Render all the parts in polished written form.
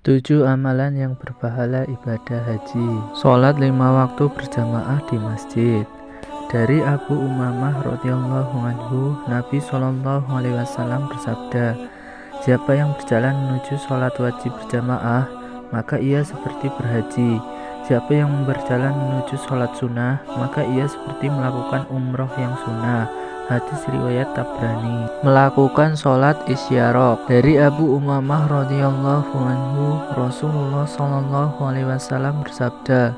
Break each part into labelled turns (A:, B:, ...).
A: 7 amalan yang berpahala ibadah haji. Sholat 5 waktu berjamaah di masjid. Dari Abu Umamah radhiyallahu anhu, Nabi SAW bersabda, siapa yang berjalan menuju sholat wajib berjamaah, maka ia seperti berhaji. Siapa yang berjalan menuju sholat sunnah, maka ia seperti melakukan umroh yang sunnah. Hadis riwayat Tabrani. Melakukan sholat isyaraq. Dari Abu Umamah radhiyallahu anhu, Rasulullah SAW bersabda,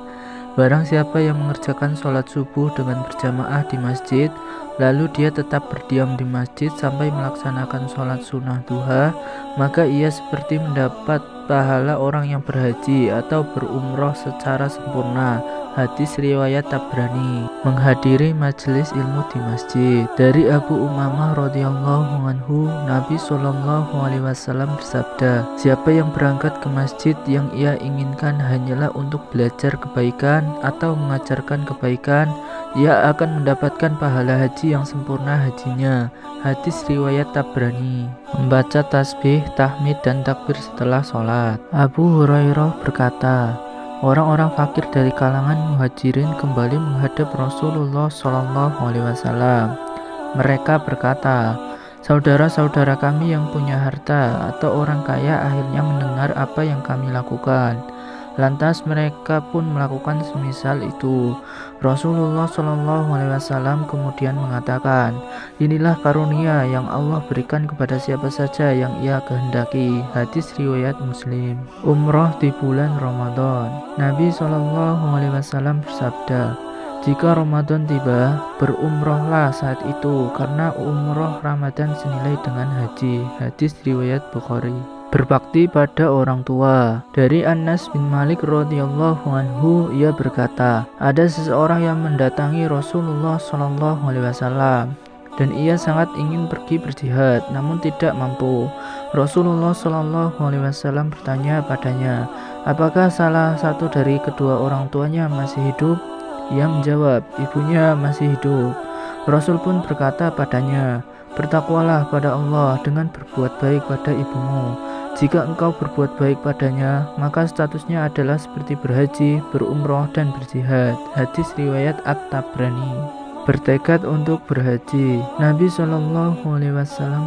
A: barang siapa yang mengerjakan sholat subuh dengan berjamaah di masjid, lalu dia tetap berdiam di masjid sampai melaksanakan sholat sunnah duha, maka ia seperti mendapat pahala orang yang berhaji atau berumroh secara sempurna. Hadis riwayat Tabrani. Menghadiri majelis ilmu di masjid. Dari Abu Umamah radhiyallahu anhu, Nabi SAW bersabda, siapa yang berangkat ke masjid yang ia inginkan hanyalah untuk belajar kebaikan atau mengajarkan kebaikan, ia akan mendapatkan pahala haji yang sempurna hajinya. Hadis riwayat Tabrani. Membaca tasbih, tahmid, dan takbir setelah sholat. Abu Hurairah berkata, orang-orang fakir dari kalangan muhajirin kembali menghadap Rasulullah SAW. Mereka berkata, saudara-saudara kami yang punya harta atau orang kaya akhirnya mendengar apa yang kami lakukan. Lantas mereka pun melakukan semisal itu. Rasulullah SAW kemudian mengatakan, inilah karunia yang Allah berikan kepada siapa saja yang ia kehendaki. Hadis riwayat Muslim. Umroh di bulan Ramadan. Nabi SAW bersabda, jika Ramadan tiba, berumrohlah saat itu, karena umroh Ramadan senilai dengan haji. Hadis riwayat Bukhari. Berbakti pada orang tua. Dari Anas bin Malik radhiyallahu anhu, ia berkata, ada seseorang yang mendatangi Rasulullah SAW dan ia sangat ingin pergi berjihad namun tidak mampu. Rasulullah SAW bertanya padanya, apakah salah satu dari kedua orang tuanya masih hidup? Ia menjawab, ibunya masih hidup. Rasul pun berkata padanya, bertakwalah pada Allah dengan berbuat baik pada ibumu. Jika engkau berbuat baik padanya, maka statusnya adalah seperti berhaji, berumroh, dan berjihad. Hadis riwayat At-Tabrani. Bertekad untuk berhaji. Nabi SAW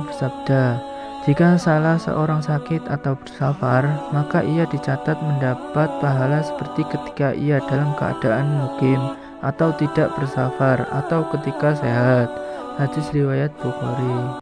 A: bersabda, jika salah seorang sakit atau bersafar, maka ia dicatat mendapat pahala seperti ketika ia dalam keadaan mukim atau tidak bersafar atau ketika sehat. Hadis riwayat Bukhari.